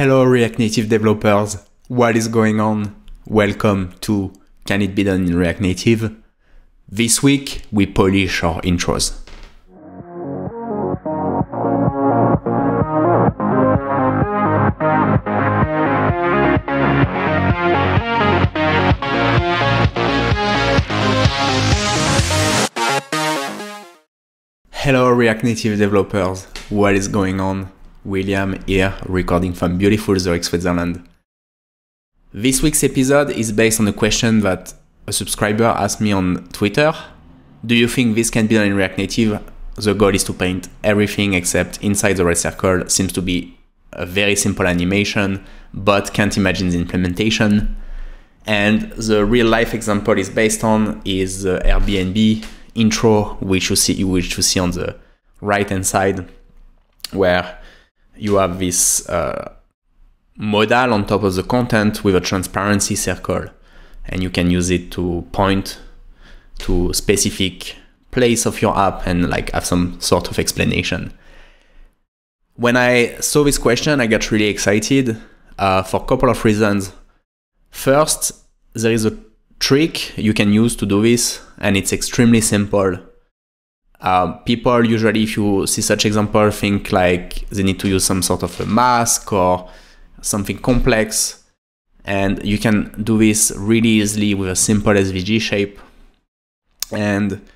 Hello React Native developers, what is going on? Welcome to Can It Be Done in React Native? This week we polish our intros. Hello React Native developers, what is going on? William here, recording from beautiful Zurich, Switzerland. This week's episode is based on a question that a subscriber asked me on Twitter. Do you think this can be done in React Native? The goal is to paint everything except inside the red circle. Seems to be a very simple animation, but can't imagine the implementation. And the real life example is based on is the Airbnb intro, which you see on the right hand side, where you have this modal on top of the content with a transparency circle, and you can use it to point to specific place of your app and like have some sort of explanation. When I saw this question, I got really excited for a couple of reasons. First, there is a trick you can use to do this, and it's extremely simple. People usually, if you see such example, think like they need to use some sort of a mask or something complex, and you can do this really easily with a simple SVG shape. And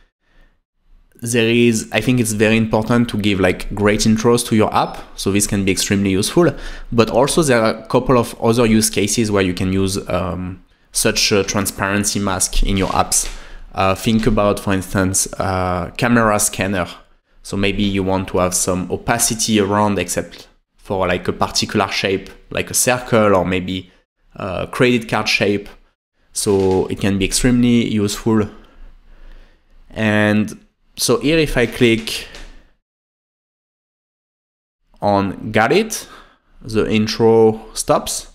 I think it's very important to give like great intros to your app, so this can be extremely useful. But also there are a couple of other use cases where you can use such a transparency mask in your apps. Think about, for instance, camera scanner. So maybe you want to have some opacity around except for like a particular shape, like a circle or maybe a credit card shape. So it can be extremely useful. And so here, if I click on got it, the intro stops.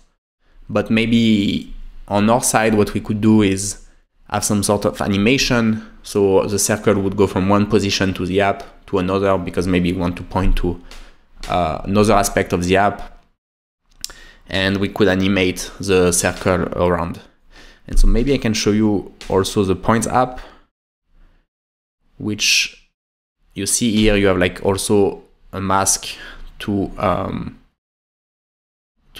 But maybe on our side, what we could do is have some sort of animation. So the circle would go from one position to the app to another, because maybe you want to point to another aspect of the app. And we could animate the circle around. And so maybe I can show you also the points app, which you see here. You have like also a mask to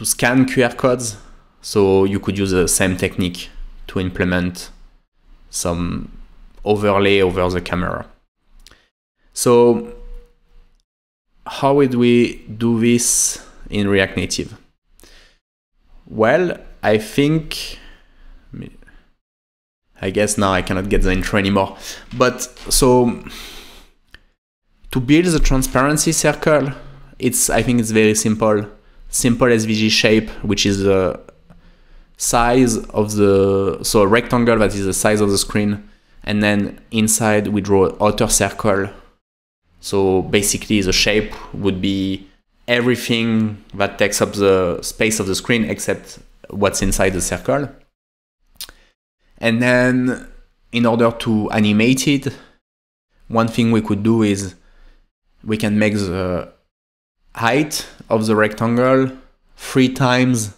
scan QR codes. So you could use the same technique to implement some overlay over the camera. So how would we do this in React Native? Well, I guess now I cannot get the intro anymore. But so to build the transparency circle, I think it's very simple. Simple SVG shape, which is the size of so a rectangle that is the size of the screen, and then inside we draw an outer circle. So basically the shape would be everything that takes up the space of the screen except what's inside the circle. And then in order to animate it, one thing we could do is we can make the height of the rectangle 3 times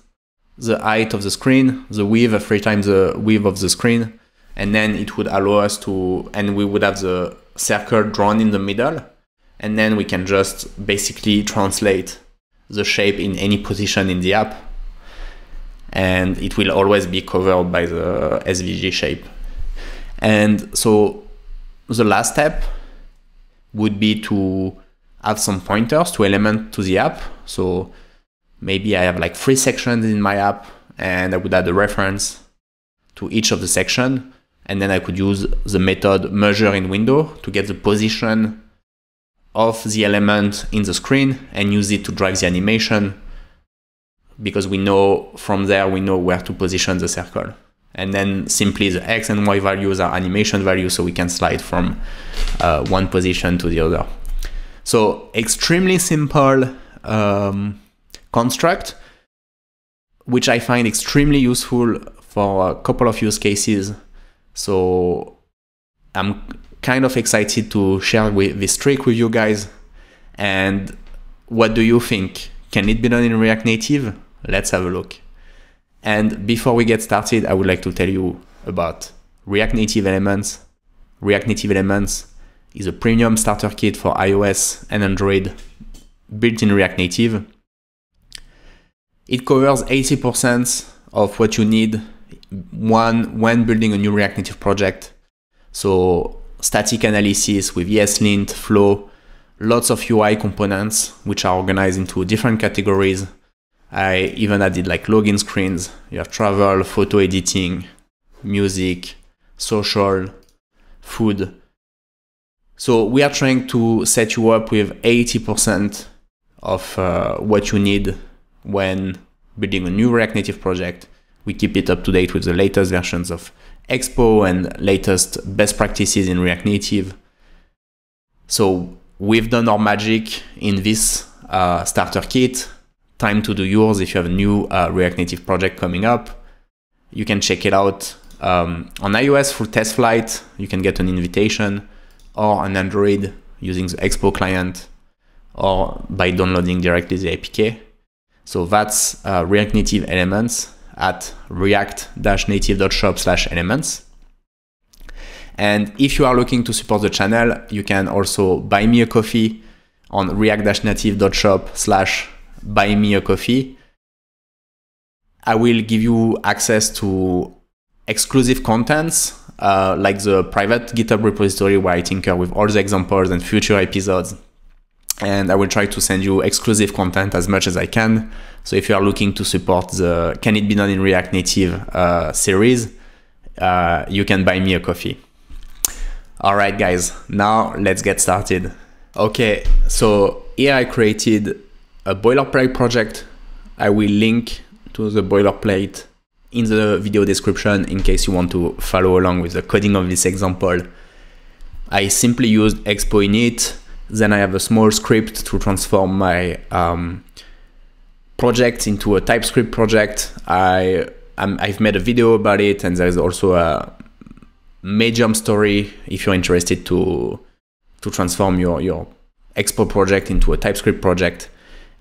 the height of the screen, the width 3 times the width of the screen, and then it would allow us to, and we would have the circle drawn in the middle, and then we can just basically translate the shape in any position in the app, and it will always be covered by the SVG shape. And so the last step would be to add some pointers to element to the app. So maybe I have like 3 sections in my app, and I would add a reference to each of the section. And then I could use the method measure in window to get the position of the element in the screen and use it to drive the animation, because we know from there, we know where to position the circle. And then simply the X and Y values are animation values, so we can slide from one position to the other. So extremely simple construct, which I find extremely useful for a couple of use cases. So I'm kind of excited to share this trick with you guys. And what do you think? Can it be done in React Native? Let's have a look. And before we get started, I would like to tell you about React Native Elements. React Native Elements is a premium starter kit for iOS and Android built in React Native. It covers 80% of what you need when building a new React Native project. So static analysis with ESLint, Flow, lots of UI components which are organized into different categories. I even added like login screens. You have travel, photo editing, music, social, food. So we are trying to set you up with 80% of what you need when building a new React Native project. We keep it up to date with the latest versions of Expo and latest best practices in React Native. So we've done our magic in this starter kit. Time to do yours if you have a new React Native project coming up. You can check it out on iOS through Test Flight. You can get an invitation, or on Android using the Expo client, or by downloading directly the APK. So that's React Native Elements at react-native.shop/elements. And if you are looking to support the channel, you can also buy me a coffee on react-native.shop/buymeacoffee. I will give you access to exclusive contents like the private GitHub repository where I tinker with all the examples and future episodes. And I will try to send you exclusive content as much as I can. So if you are looking to support the Can It Be Done in React Native series, you can buy me a coffee. All right, guys, now let's get started. Okay, so here I created a boilerplate project. I will link to the boilerplate in the video description in case you want to follow along with the coding of this example. I simply used Expo init. Then I have a small script to transform my project into a TypeScript project. I've made a video about it, and there's also a Medium story if you're interested to transform your Expo project into a TypeScript project.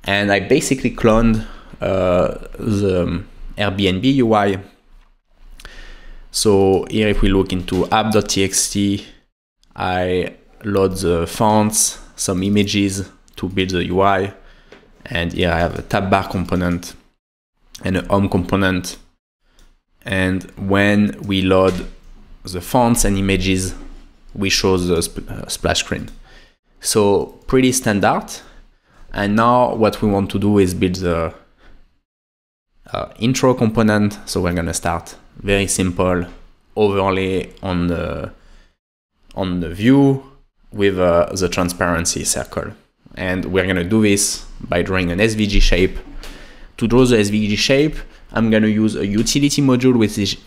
And I basically cloned the Airbnb UI. So here, if we look into app.txt, I load the fonts, some images to build the UI. And here I have a tab bar component and a home component. And when we load the fonts and images, we show the splash screen. So pretty standard. And now what we want to do is build the intro component. So we're gonna start very simple overlay on the view with the transparency circle. And we're gonna do this by drawing an SVG shape. To draw the SVG shape, I'm gonna use a utility module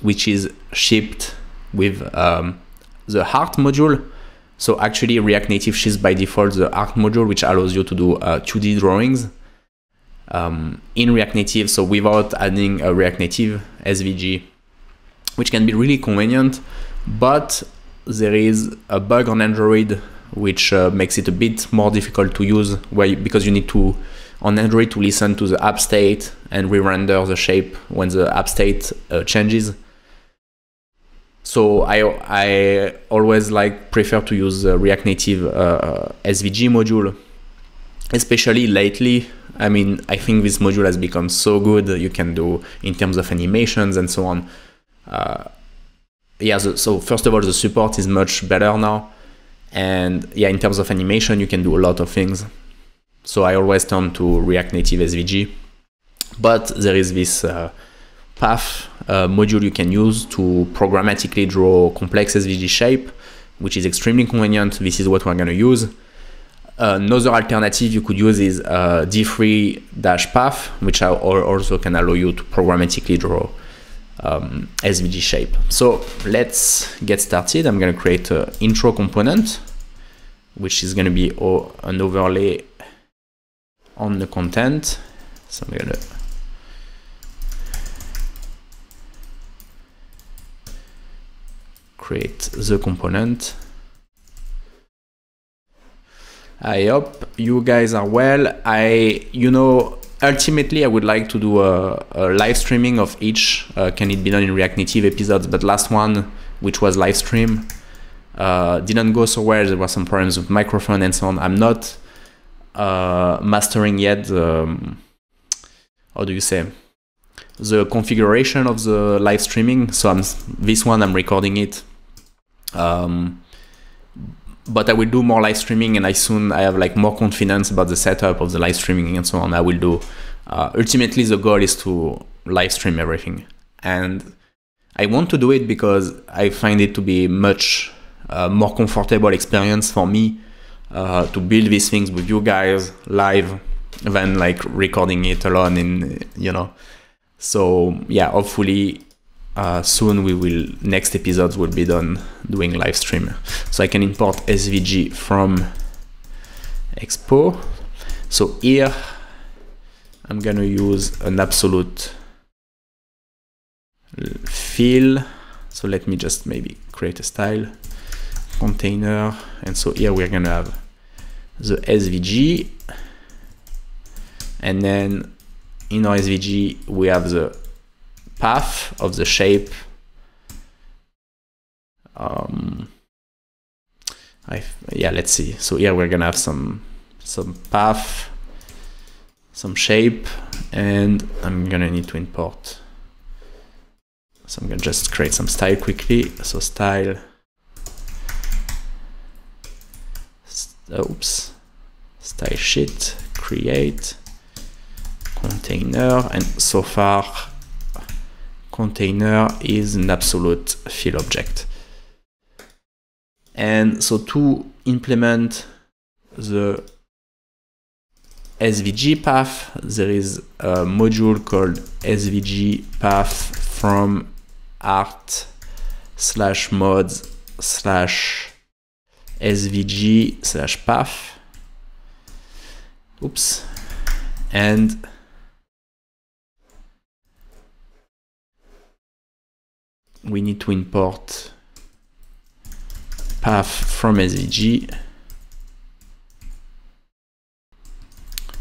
which is shipped with the heart module. So actually React Native ships by default the heart module, which allows you to do 2D drawings in React Native, so without adding a React Native SVG, which can be really convenient. But there is a bug on Android which makes it a bit more difficult to use, because you need to, on Android, to listen to the app state and re-render the shape when the app state changes. So I always prefer to use the React Native SVG module, especially lately. I mean, I think this module has become so good. You can do in terms of animations and so on. So first of all, the support is much better now. And yeah, in terms of animation, you can do a lot of things. So I always turn to React Native SVG. But there is this path module you can use to programmatically draw complex SVG shape, which is extremely convenient. This is what we're going to use. Another alternative you could use is d3-path, which also can allow you to programmatically draw SVG shape. So let's get started. I'm going to create an intro component, which is going to be an overlay on the content. So I'm going to create the component. I hope you guys are well. I ultimately, I would like to do a live streaming of each Can It Be Done in React Native episodes, but last one, which was live stream, didn't go so well. There were some problems with microphone and so on. I'm not mastering yet how do you say, the configuration of the live streaming. So this one I'm recording it, but I will do more live streaming, and I have like more confidence about the setup of the live streaming and so on. I will do. Ultimately, the goal is to live stream everything, and I want to do it because I find it to be much more comfortable experience for me to build these things with you guys live than like recording it alone in, you know. So yeah, hopefully soon next episodes will be done doing live stream. So I can import SVG from Expo. So here I'm gonna use an absolute fill. So let me just maybe create a style container, and so here we're gonna have the SVG, and then in our SVG we have the path of the shape. Yeah, let's see. So here we're gonna have some path, some shape, and I'm gonna need to import. So I'm gonna just create some style quickly. So style, style sheet, create container, and so far container is an absolute fill object. And so to implement the SVG path, there is a module called SVG path from art/mods/svg/path. And we need to import path from SVG.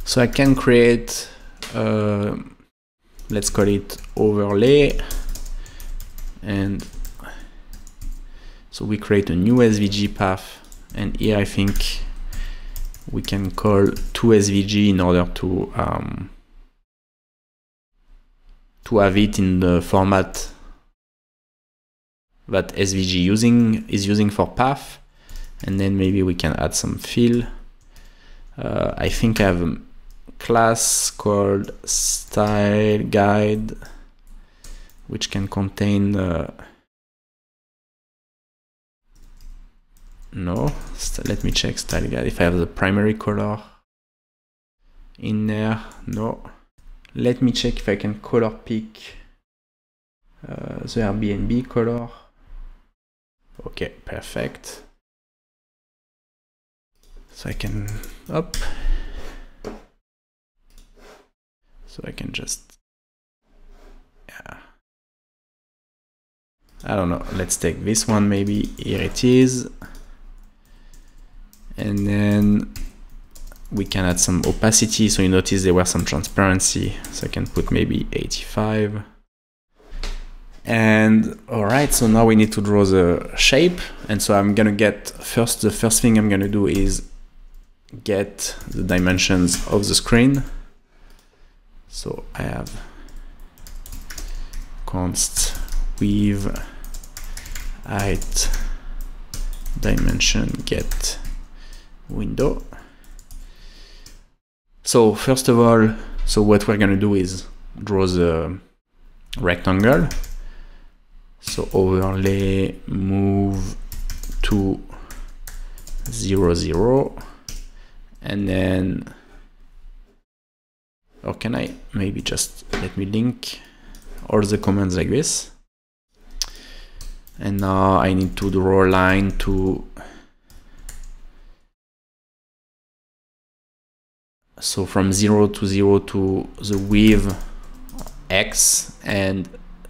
So I can create, let's call it overlay, and so we create a new SVG path, and here I think we can call toSVG in order to have it in the format that SVG is using for path, and then maybe we can add some fill. I think I have a class called style guide, which can contain let me check style guide if I have the primary color in there. No, let me check if I can color pick the Airbnb color. Okay, perfect. So I can so I can just, yeah, I don't know, let's take this one maybe. Here it is, and then we can add some opacity. So you notice there was some transparency, so I can put maybe 85. And all right, so now we need to draw the shape, and so I'm gonna get the first thing I'm gonna do is get the dimensions of the screen. So I have const with height dimension get window. So first of all, so what we're gonna do is draw the rectangle. So overlay, move to 0, 0, and then, or can I maybe just let me link all the commands like this. And now I need to draw a line to, so from 0 to 0 to the width X and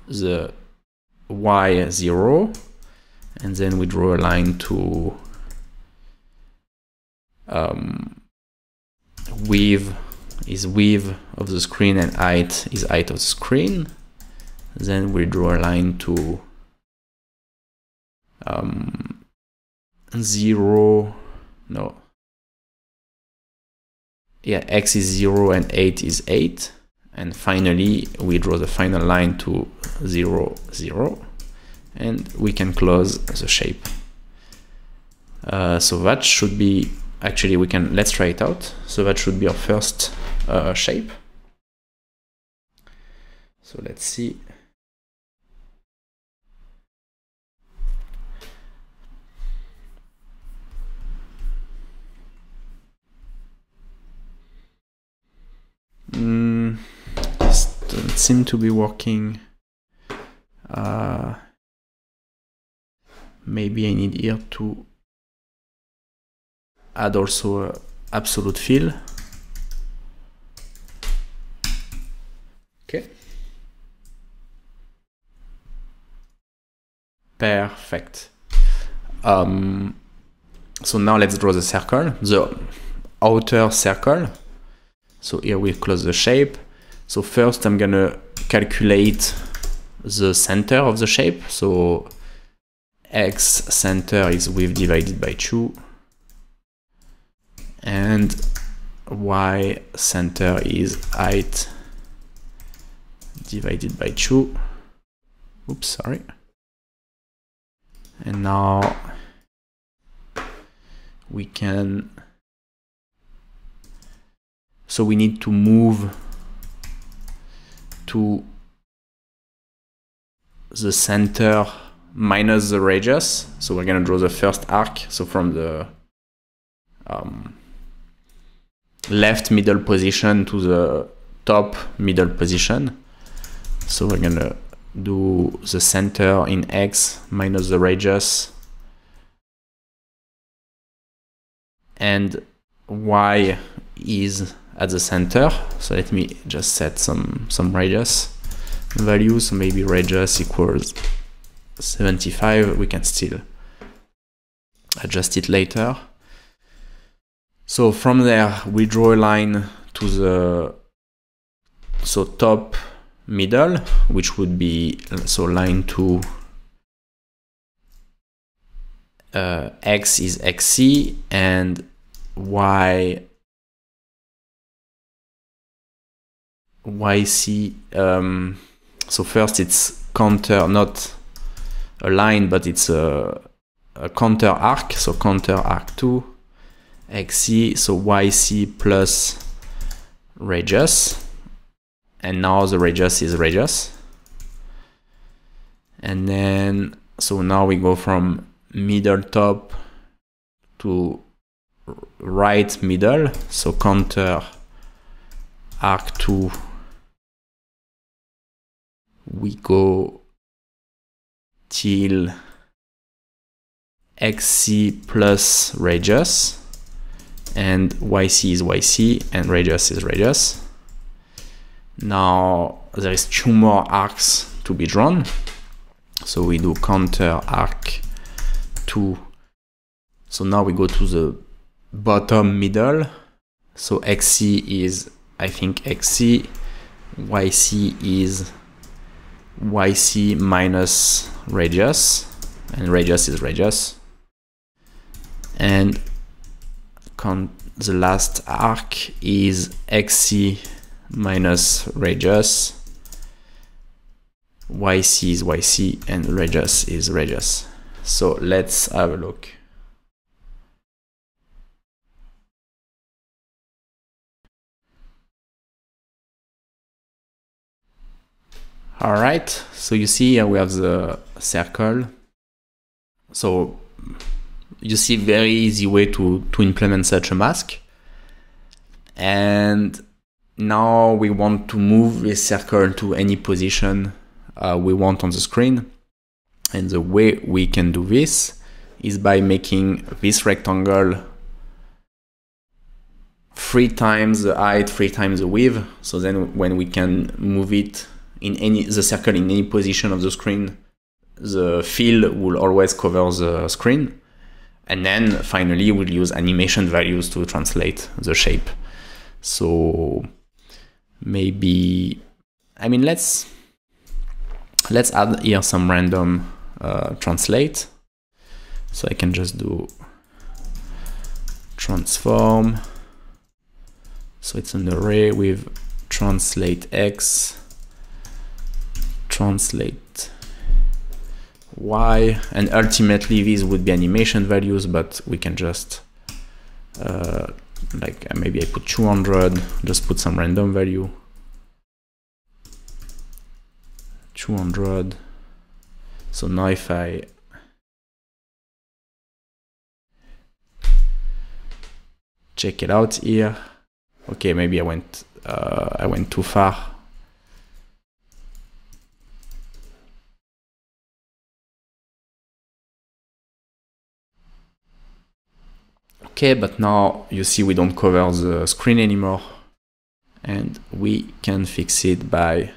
the Y 0, and then we draw a line to width is width of the screen and height is height of the screen. Then we draw a line to 0, no, yeah, x is 0 and 8 is 8. And finally, we draw the final line to 0, 0, and we can close the shape. So that should be, actually let's try it out. So that should be our first shape. So let's see. This doesn't seem to be working. Maybe I need here to add also an absolute fill. Okay. Perfect. So now let's draw the circle, the outer circle. So here we close the shape. So first I'm gonna calculate the center of the shape. So x center is width divided by 2. And y center is height divided by 2. Oops, sorry. And now we can, so we need to move to the center minus the radius. So we're gonna draw the first arc. So from the left middle position to the top middle position. So we're gonna do the center in x minus the radius, and y is at the center. So let me just set some radius values. So maybe radius equals 75. We can still adjust it later. So from there we draw a line to the top middle, which would be, so line to x is xc and yc, so first it's counter, not a line, but it's a counter arc, so counter arc 2 xc, so yc plus radius, and now the radius is radius. And then, so now we go from middle top to right middle, so counter arc 2, we go till xc plus radius, and yc is yc and radius is radius. Now there is 2 more arcs to be drawn, so we do counter arc 2. So now we go to the bottom middle, so xc is, I think, xc, yc is yc minus radius, and radius is radius, and the last arc is xc minus radius, yc is yc, and radius is radius. So let's have a look. All right, so you see here we have the circle. So you see, very easy way to implement such a mask. And now we want to move this circle to any position we want on the screen. And the way we can do this is by making this rectangle 3 times the height, 3 times the width. So then when we can move it in the circle in any position of the screen, the fill will always cover the screen. And then finally we'll use animation values to translate the shape. So maybe, I mean, let's add here some random translate. So I can just do transform. So it's an array with translate x, translate y, and ultimately these would be animation values, but we can just like maybe I put 200, just put some random value, 200. So now if I check it out here, okay, maybe I went too far. Okay, but now you see we don't cover the screen anymore, and we can fix it by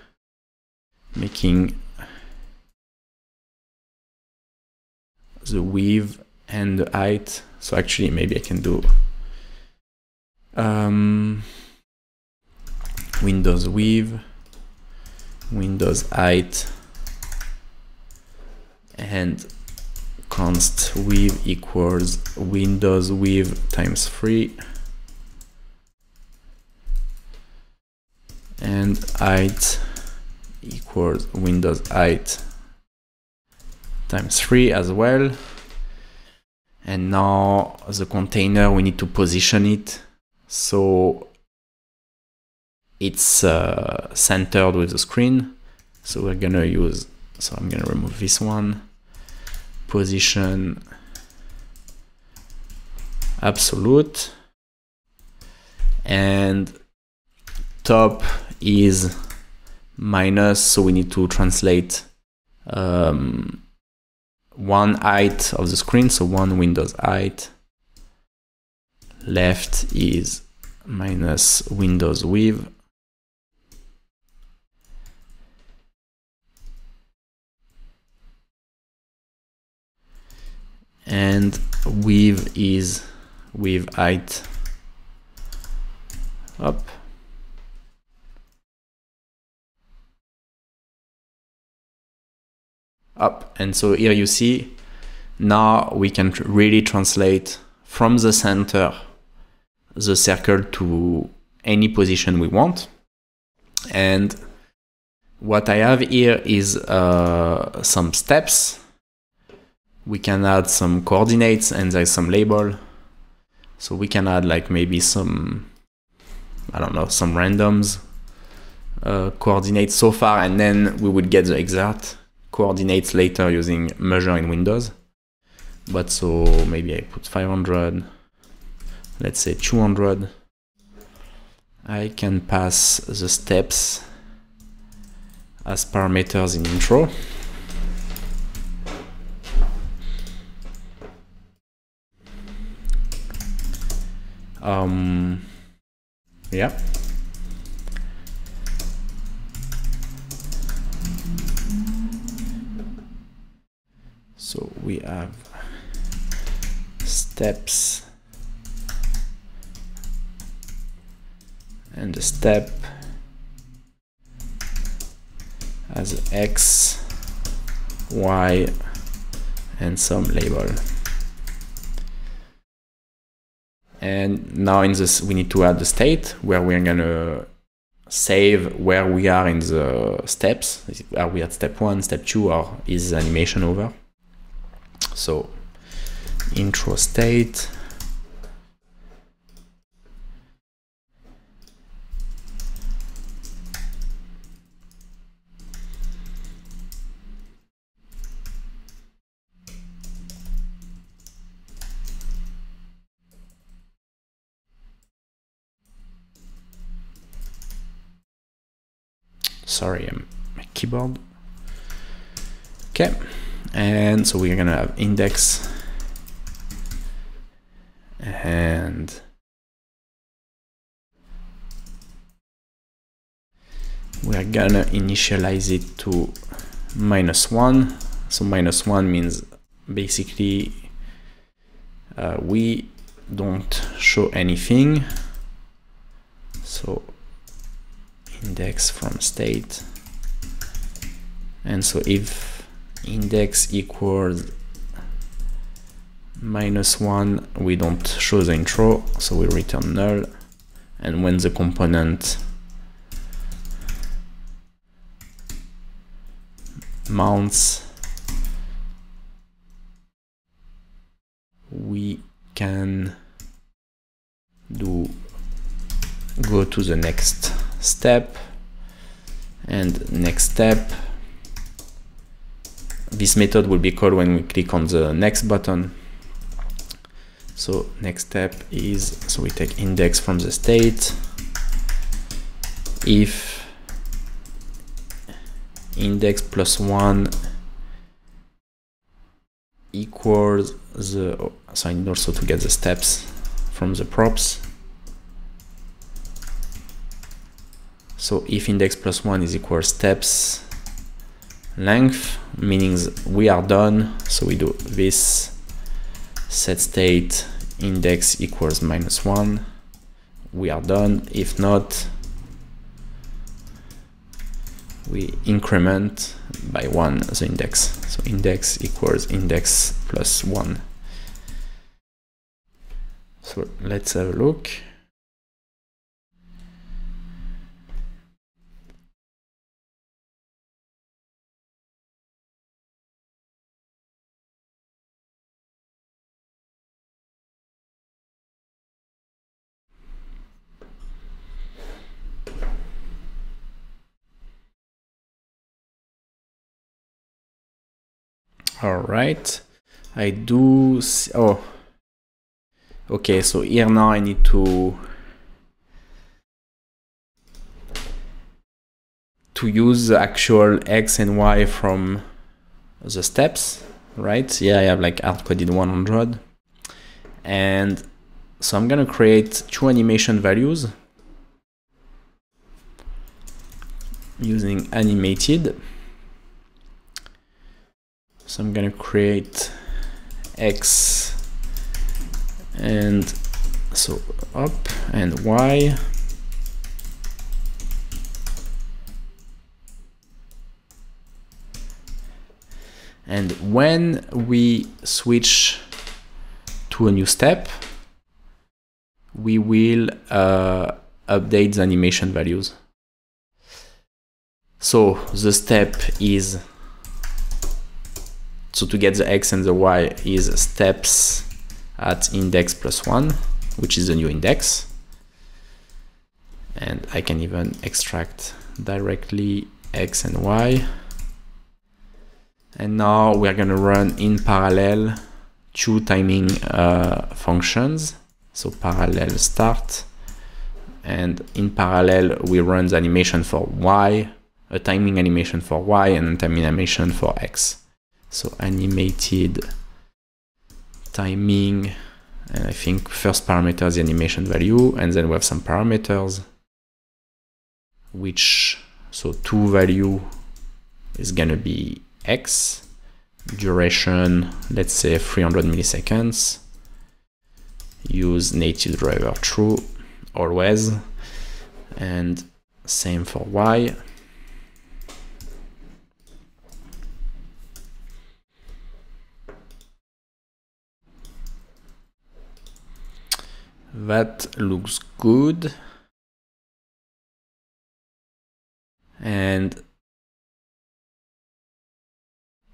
making the width and the height. So actually maybe I can do Windows width, Windows height, and const width equals Windows width times 3, and height equals Windows height times 3 as well. And now the container, we need to position it so it's centered with the screen. So we're gonna use, so I'm gonna remove this one, position absolute, and top is minus, so we need to translate one height of the screen, so one Windows height. Left is minus Windows width, and width is width height up. And so here you see, now we can really translate from the center the circle to any position we want. And what I have here is some steps. We can add some coordinates, and there's some label. So we can add like maybe some, I don't know, some randoms coordinates so far, and then we would get the exact coordinates later using measure in Windows. But so maybe I put 500, let's say 200. I can pass the steps as parameters in intro. Yeah. So we have steps and the step as X, Y, and some label. And now in this, we need to add the state where we're gonna save where we are in the steps. Are we at step 1, step 2, or is the animation over? So intro state, sorry, my keyboard. Okay, and so we're gonna have index, and we're gonna initialize it to -1. So -1 means basically we don't show anything. So index from state, and so if index equals -1, we don't show the intro, so we return null. And when the component mounts, we can go to the next step, and next step, this method will be called when we click on the next button. So next step is, so we take index from the state. If index +1 equals the, so I need also to get the steps from the props. So if index +1 is equal steps length, meaning we are done. So we do this set state index equals -1, we are done. If not, we increment by 1 the index. So index equals index +1. So let's have a look. All right, I do see, oh, okay, so here now I need to use the actual X and Y from the steps, right? Yeah, I have like hard-coded 100. And so I'm gonna create 2 animation values using animated. So I'm gonna create X and so up and Y. And when we switch to a new step, we will update the animation values. So the step is, so to get the X and the Y is steps at index +1, which is the new index. And I can even extract directly X and Y. And now we're going to run in parallel 2 timing functions. So parallel start, and in parallel we run the animation for Y, a timing animation for Y, and a timing animation for X. So animated timing, and I think first parameter is the animation value, and then we have some parameters, which, so 2 value is gonna be X, duration, let's say 300 milliseconds, use native driver true always, and same for Y. That looks good. And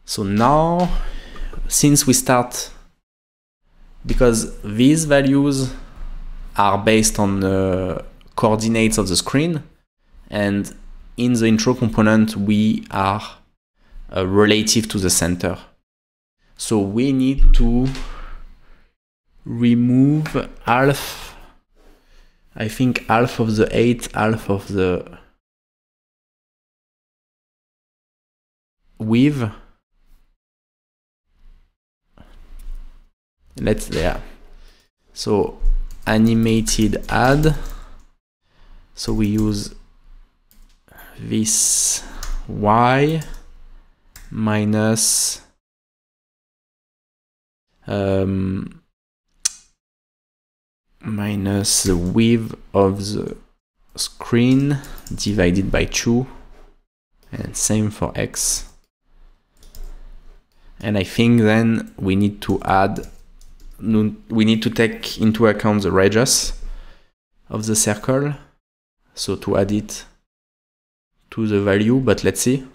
so now, since we start, because these values are based on the coordinates of the screen, and in the intro component, we are relative to the center. So we need to remove half, I think half of the 8, half of the width. Let's, yeah. So animated add. So we use this Y minus minus the width of the screen divided by 2, and same for x. And I think then we need to take into account the radius of the circle, so to add it to the value, but let's see.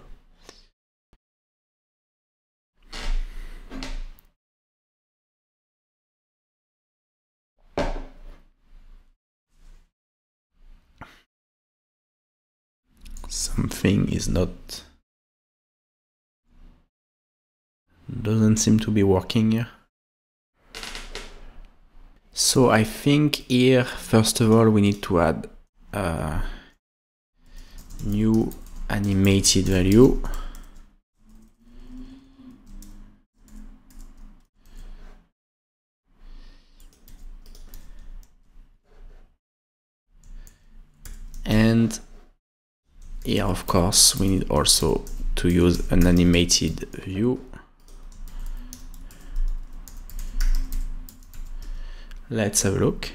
Something is not, doesn't seem to be working here. So I think here, first of all, we need to add a new animated value. And here, of course, we need also to use an animated view. Let's have a look.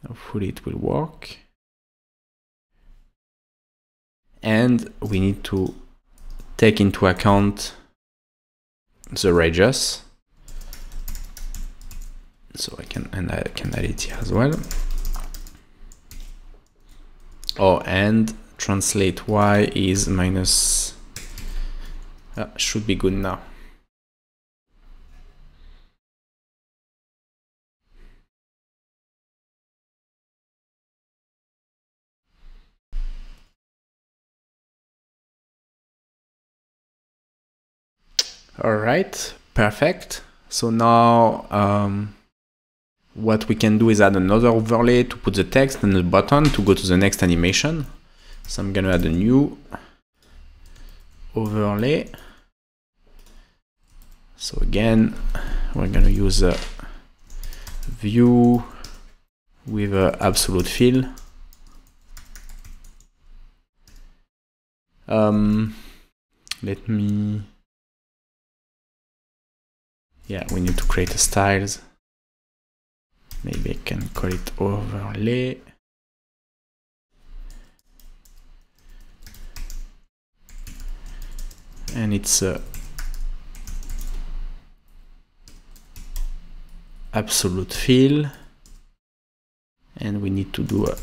Hopefully it will work. And we need to take into account the radius. So I can add it here as well. Oh, and translate y is minus, should be good now. All right, perfect. So now what we can do is add another overlay to put the text and the button to go to the next animation. So I'm gonna add a new overlay. So again, we're gonna use a view with an absolute fill. Let me, yeah, we need to create a styles. Maybe I can call it overlay. And it's a absolute fill. And we need to do a,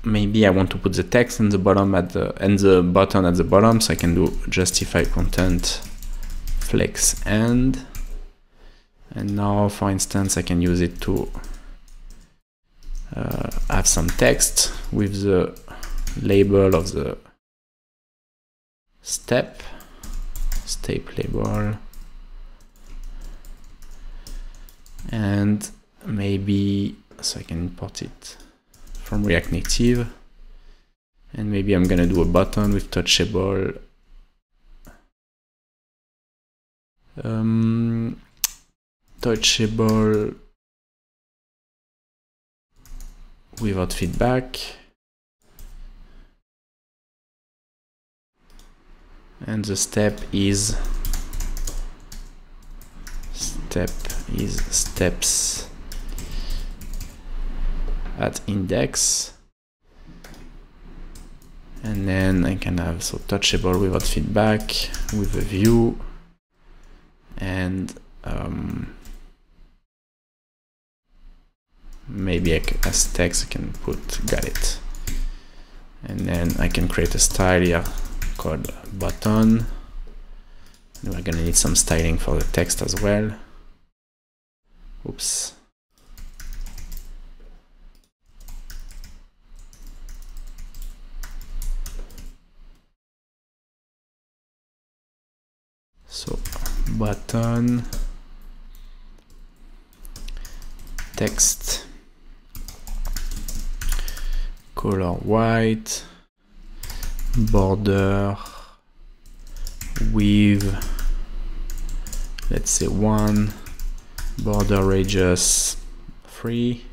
maybe I want to put the text in the bottom at the, and the button at the bottom, so I can do justify content flex end. And now, for instance, I can use it to have some text with the label of the step label, and maybe, so I can import it from React Native, and maybe I'm gonna do a button with touchable touchable without feedback, and the step is steps at index, and then I can have so touchable without feedback with a view, and maybe as text I can put got it, and then I can create a style here called button, and we're gonna need some styling for the text as well. Oops. So button text color white, border with, let's say 1, border radius 3,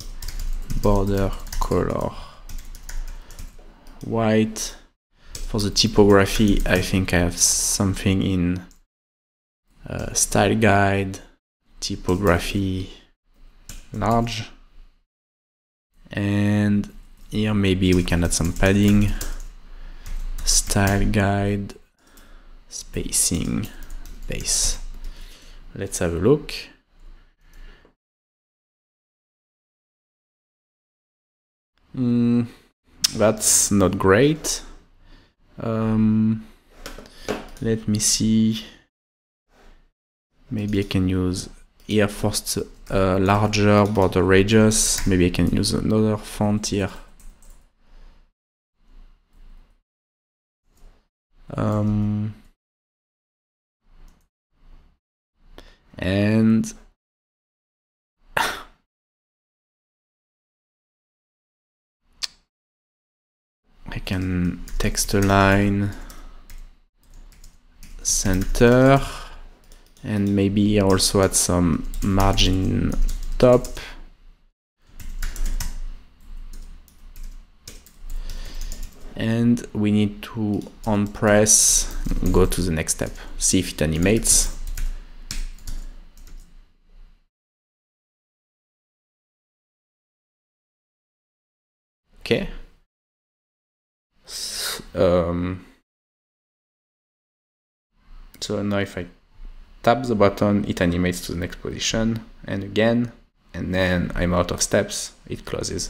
border color white. For the typography, I think I have something in style guide, typography, large. And here maybe we can add some padding, style guide, spacing, base. Let's have a look. That's not great. Let me see. Maybe I can use here first larger border radius. Maybe I can use another font here. And I can text align, center, and maybe also add some margin top. And we need to on press, go to the next step, see if it animates. Okay. So now if I tap the button, it animates to the next position, and again, and then I'm out of steps, it closes.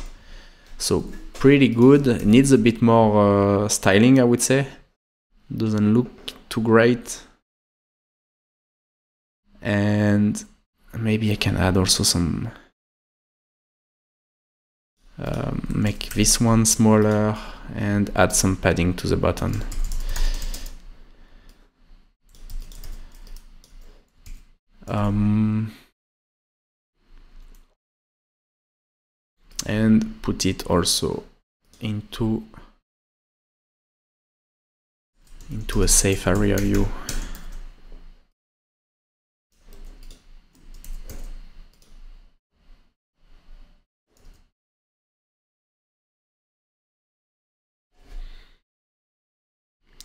So pretty good. It needs a bit more styling, I would say. Doesn't look too great. And maybe I can add also some, make this one smaller and add some padding to the button. And put it also into a safe area view.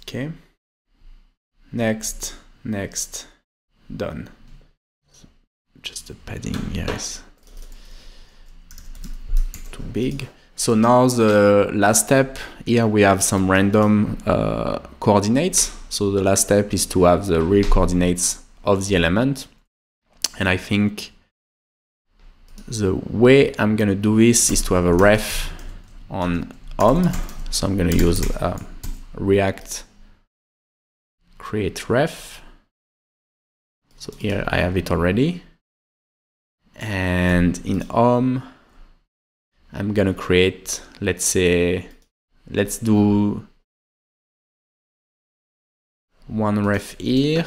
Okay. Next, done. Just the padding here is too big. So now the last step, here we have some random coordinates. So the last step is to have the real coordinates of the element. And I think the way I'm gonna do this is to have a ref on home. So I'm gonna use React create ref. So here I have it already. And in home, I'm gonna create, let's say, let's do one ref here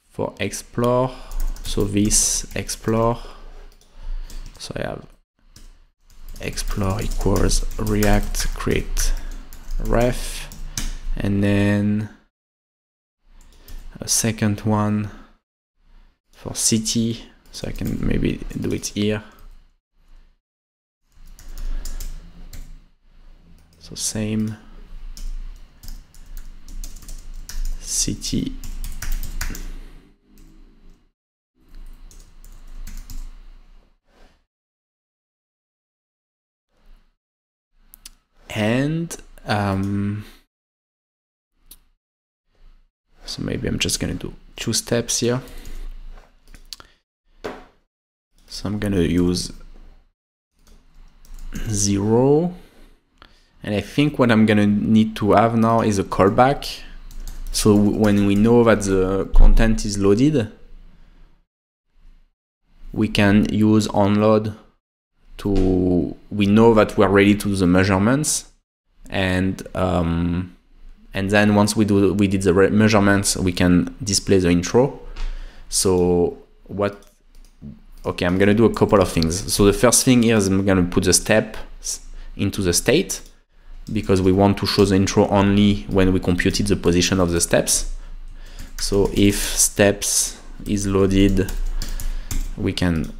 for explore. So this explore. So I have explore equals React create ref, and then a second one for city. So I can maybe do it here. So same city and so maybe I'm just gonna do 2 steps here. So I'm gonna use 0. And I think what I'm gonna need to have now is a callback. So when we know that the content is loaded, we can use onload to, we know that we're ready to do the measurements. And then once we did the measurements, we can display the intro. So okay, I'm gonna do a couple of things. So the first thing here is I'm gonna put the step into the state, because we want to show the intro only when we computed the position of the steps. So if steps is loaded, we can,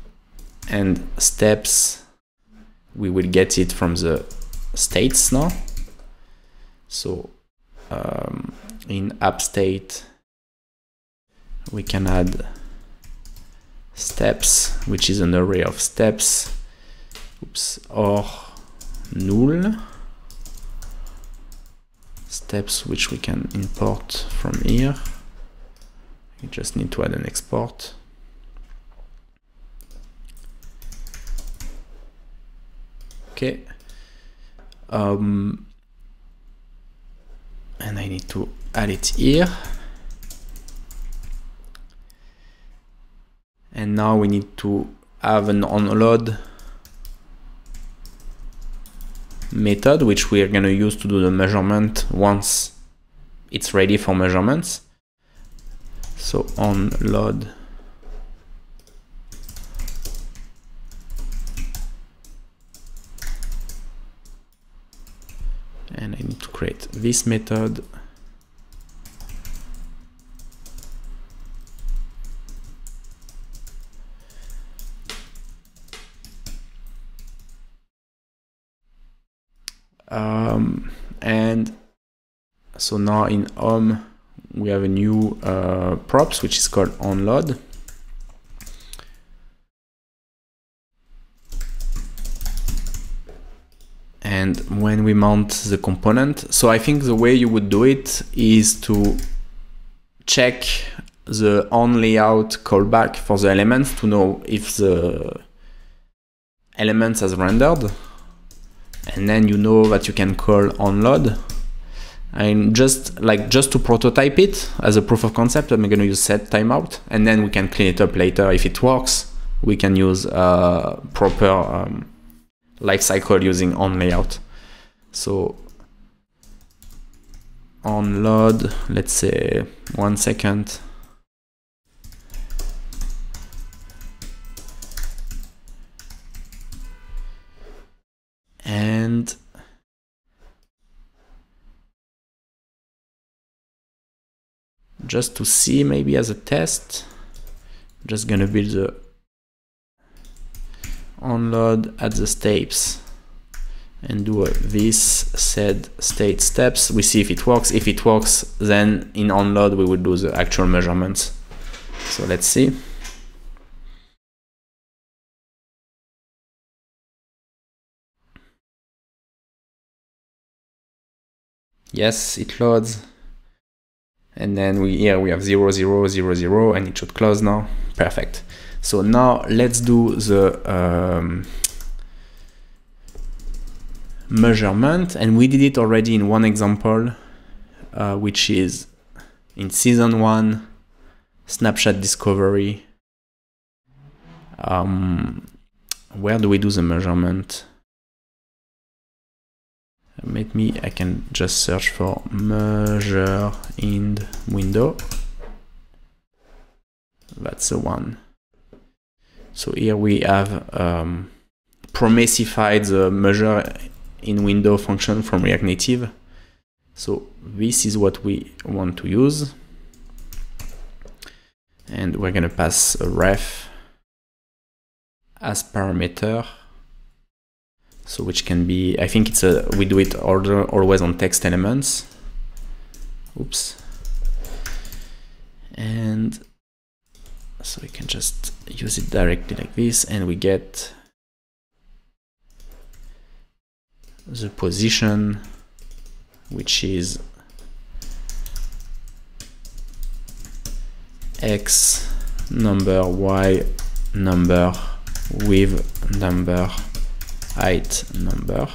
and steps, we will get it from the states now. So in app state, we can add steps, which is an array of steps, or null steps, which we can import from here. We just need to add an export. Okay. And I need to add it here. And now we need to have an onload method, which we are going to use to do the measurement once it's ready for measurements. So onload and I need to create this method. And so now in home we have a new props, which is called onload. And when we mount the component, so I think the way you would do it is to check the onLayout callback for the elements to know if the elements has rendered, and then you know that you can call onload. And just to prototype it as a proof of concept, I'm going to use set timeout, and then we can clean it up later. If it works, we can use proper lifecycle using onLayout. So onload, let's say 1 second. And just to see, maybe as a test, I'm just gonna build the onload at the steps and do this set state steps. We see if it works. If it works, then in onload we will do the actual measurements. So let's see. Yes, it loads. And then here we have 0, 0, 0, 0, and it should close now. Perfect. So now let's do the measurement, and we did it already in one example, which is in season 1, snapshot discovery. Where do we do the measurement? I can just search for measure in window. That's the one. So here we have promessified the measure in window function from React Native. So this is what we want to use. And we're going to pass a ref as parameter. So which can be, I think it's we do it always on text elements. Oops. And so we can just use it directly like this, and we get the position, which is X number, Y number, with number, height number.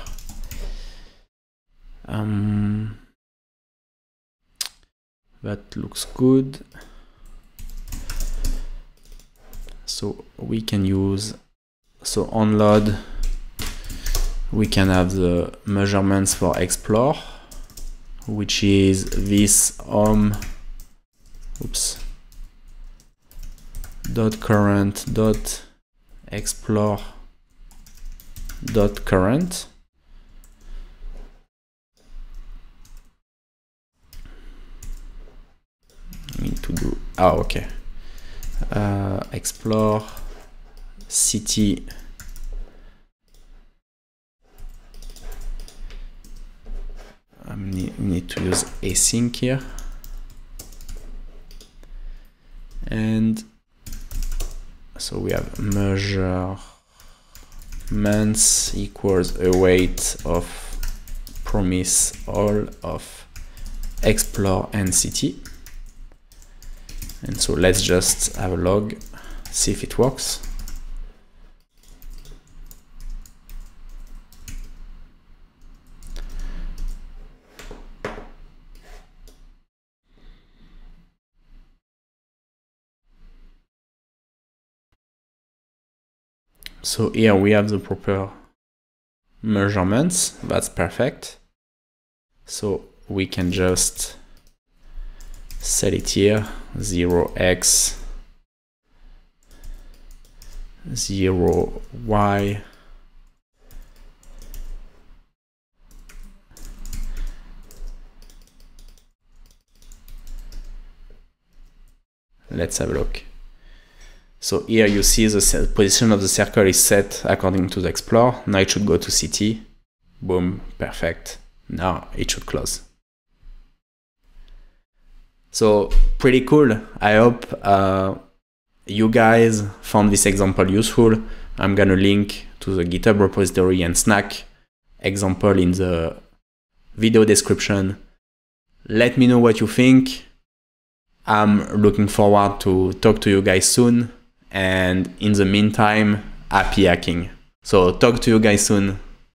That looks good. So we can use, so onload, we can have the measurements for explore, which is this dot current dot explore dot current. I need to do, okay. Explore city need to use async here, So we have measurements equals a weight of promise all of explore and city. And so let's just have a log, see if it works. So here we have the proper measurements. That's perfect. So we can just set it here, 0x, 0y, let's have a look. So here you see the position of the circle is set according to the explore. Now it should go to city. Boom, perfect. Now it should close. So pretty cool. I hope you guys found this example useful. I'm gonna link to the GitHub repository and Snack example in the video description. Let me know what you think. I'm looking forward to talk to you guys soon. And in the meantime, happy hacking. So talk to you guys soon.